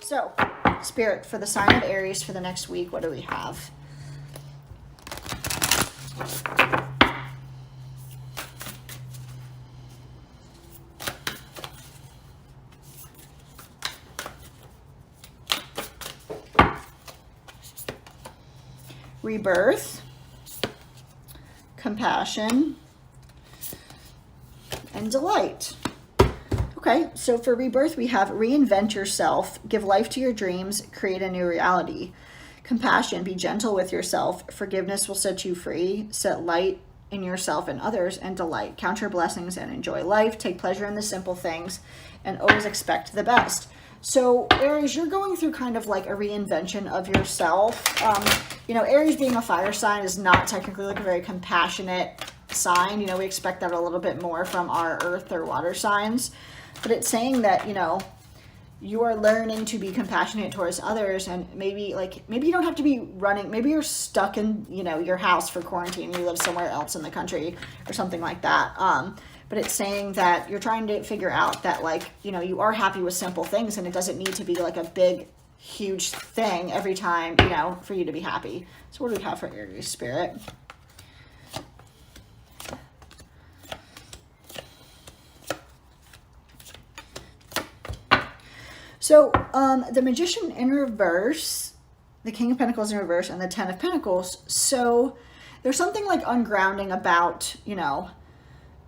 So, Spirit, for the sign of Aries for the next week, what do we have? Rebirth, compassion, and delight. Okay, so for rebirth, we have reinvent yourself, give life to your dreams, create a new reality. Compassion, be gentle with yourself. Forgiveness will set you free. Set light in yourself and others, and delight. Count your blessings and enjoy life. Take pleasure in the simple things and always expect the best. So Aries, you're going through kind of like a reinvention of yourself. You know, Aries being a fire sign is not technically like a very compassionate sign. You know, we expect that a little bit more from our earth or water signs. But it's saying that, you know, you are learning to be compassionate towards others, and maybe you don't have to be running. Maybe you're stuck in, you know, your house for quarantine. You live somewhere else in the country or something like that. But it's saying that you're trying to figure out that, like, you know, you are happy with simple things, and it doesn't need to be like a big, huge thing every time, you know, for you to be happy. So what do we have for Aries, Spirit? So the Magician in reverse, the King of Pentacles in reverse, and the Ten of Pentacles. So there's something like ungrounding about, you know,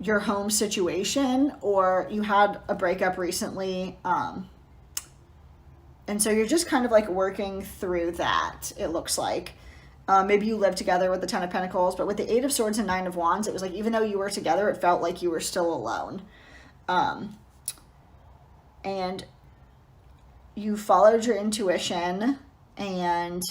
your home situation, or you had a breakup recently. And so you're just kind of like working through that, it looks like. Maybe you live together with the Ten of Pentacles, but with the Eight of Swords and Nine of Wands, it was like, even though you were together, it felt like you were still alone. And you followed your intuition, and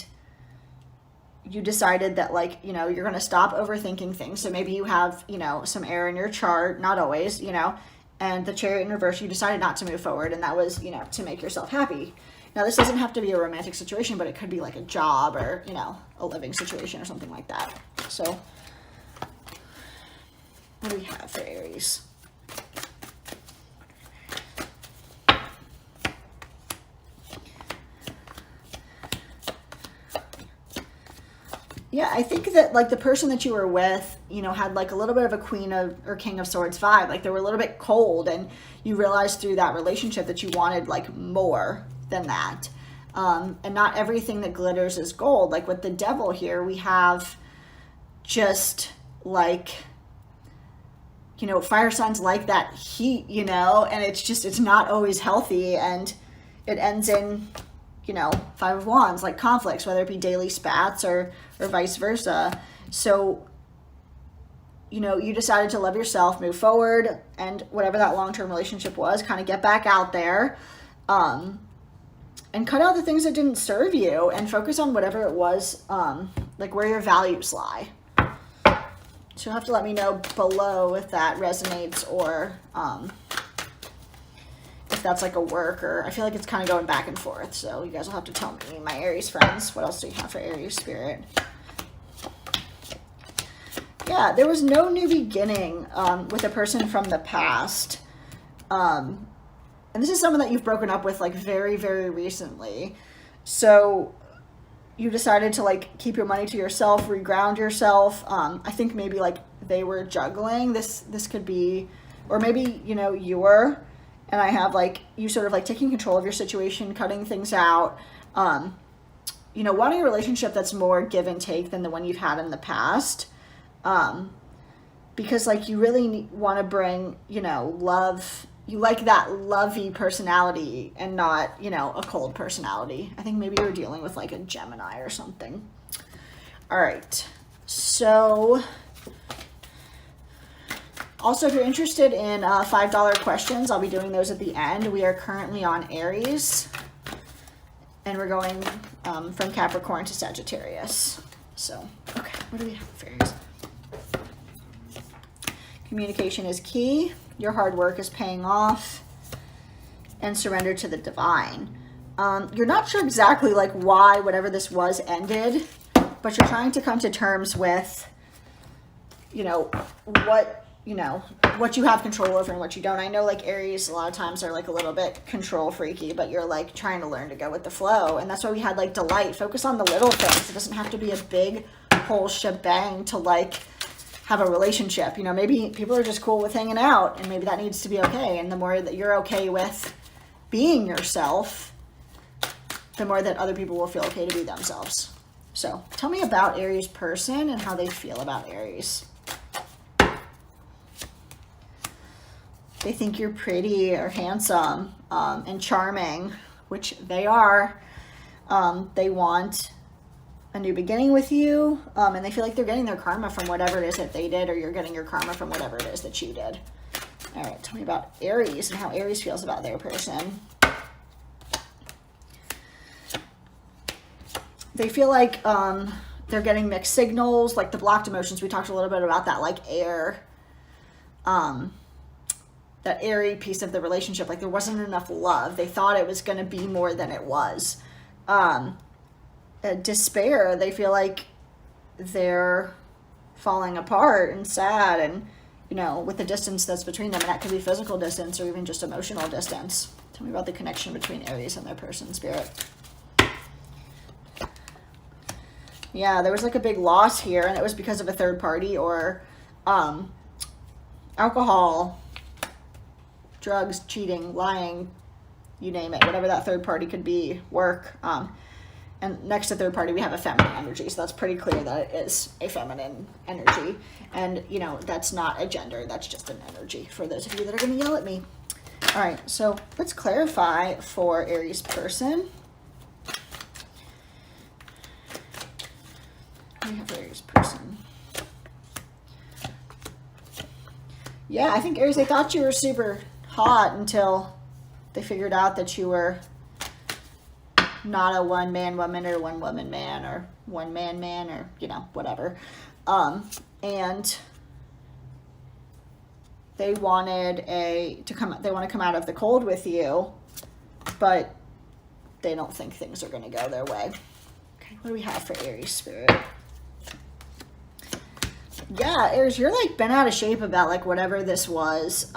you decided that, like, you know, you're going to stop overthinking things. So maybe you have, you know, some air in your chart, not always, you know, and the Chariot in reverse, you decided not to move forward. And that was, you know, to make yourself happy. Now, this doesn't have to be a romantic situation, but it could be like a job or, you know, a living situation or something like that. So what do we have for Aries? Yeah, I think that, like, the person that you were with, you know, had like a little bit of a Queen of or King of Swords vibe. Like, they were a little bit cold, and you realized through that relationship that you wanted like more than that. And not everything that glitters is gold. Like with the Devil here, we have just like, you know, fire signs like that heat, you know, and it's not always healthy, and it ends in, you know, Five of Wands, like conflicts, whether it be daily spats or vice versa. So, you know, you decided to love yourself, move forward, and whatever that long-term relationship was, kind of get back out there, and cut out the things that didn't serve you, and focus on whatever it was, like where your values lie. So you'll have to let me know below if that resonates, or if that's like a work, or I feel like it's kind of going back and forth. So you guys will have to tell me, my Aries friends. What else do you have for Aries, Spirit? Yeah, there was no new beginning with a person from the past. And this is someone that you've broken up with like very, very recently. So you decided to like keep your money to yourself, reground yourself. I think maybe like they were juggling. This could be, or maybe, you know, you were, and I have like you sort of like taking control of your situation, cutting things out. You know, wanting a relationship that's more give and take than the one you've had in the past. Because like you really want to bring, you know, love. You like that lovey personality and not, you know, a cold personality. I think maybe you're dealing with like a Gemini or something. All right. So also, if you're interested in $5 questions, I'll be doing those at the end. We are currently on Aries, and we're going from Capricorn to Sagittarius. So, okay, what do we have for Aries? Communication is key. Your hard work is paying off, and surrender to the divine. You're not sure exactly like why whatever this was ended, but you're trying to come to terms with, you know, what you know, what you have control over and what you don't. I know like Aries a lot of times are like a little bit control freaky, but you're like trying to learn to go with the flow. And that's why we had like delight. Focus on the little things. It doesn't have to be a big whole shebang to like have a relationship. You know, maybe people are just cool with hanging out, and maybe that needs to be okay. And the more that you're okay with being yourself, the more that other people will feel okay to be themselves. So tell me about Aries person and how they feel about Aries. They think you're pretty or handsome and charming, which they are. They want a new beginning with you, and they feel like they're getting their karma from whatever it is that they did, or you're getting your karma from whatever it is that you did. All right, tell me about Aries and how Aries feels about their person. They feel like they're getting mixed signals, like the blocked emotions. We talked a little bit about that, like air. That airy piece of the relationship, like there wasn't enough love. They thought it was going to be more than it was. Despair, they feel like they're falling apart and sad, and you know, with the distance that's between them, and that could be physical distance or even just emotional distance. Tell me about the connection between Aries and their person, Spirit. Yeah, there was like a big loss here, and it was because of a third party or alcohol, drugs, cheating, lying, you name it, whatever that third party could be, work. And next to third party, we have a feminine energy. So that's pretty clear that it is a feminine energy. And, you know, that's not a gender. That's just an energy for those of you that are going to yell at me. All right, so let's clarify for Aries person. We have Aries person. Yeah, I think Aries, they thought you were super hot until they figured out that you were not a one man woman or one woman man or one man man or, you know, whatever. And they wanted they want to come out of the cold with you, but they don't think things are going to go their way. Okay, what do we have for Aries spirit? Yeah, Aries, you're like been out of shape about like whatever this was.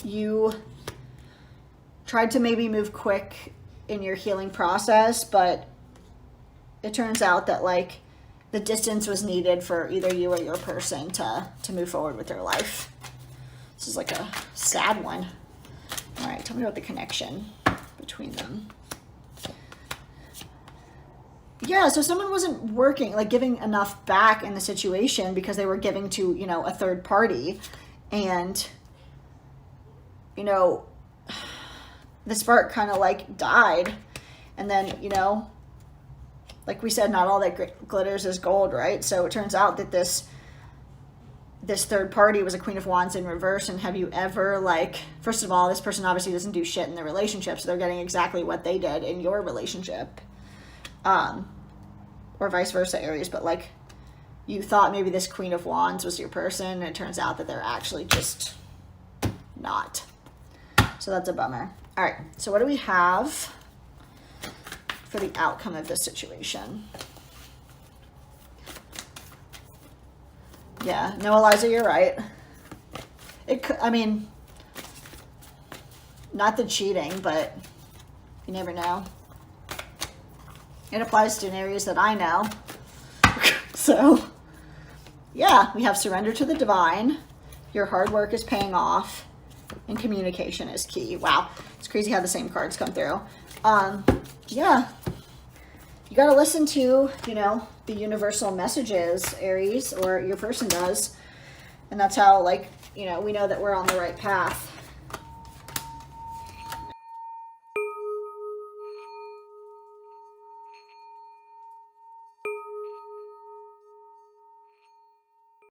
You tried to maybe move quick in your healing process, but it turns out that like the distance was needed for either you or your person to move forward with their life. This is like a sad one. All right, tell me about the connection between them. Yeah, so someone wasn't working, like giving enough back in the situation because they were giving to, you know, a third party. And, you know, the spark kind of like died. And then, you know, like we said, not all that glitters is gold, right? So it turns out that this third party was a Queen of Wands in reverse. And have you ever, like, first of all, this person obviously doesn't do shit in the relationship, so they're getting exactly what they did in your relationship. Or vice versa, Aries, but like you thought maybe this Queen of Wands was your person, and it turns out that they're actually just not. So that's a bummer. All right, so what do we have for the outcome of this situation? Yeah, no, Eliza, you're right. I mean, not the cheating, but you never know. It applies to an Aries that I know. So, yeah, we have surrender to the divine. Your hard work is paying off. And communication is key. Wow, it's crazy how the same cards come through. Yeah, you got to listen to, you know, the universal messages, Aries, or your person does. And that's how, like, you know, we know that we're on the right path.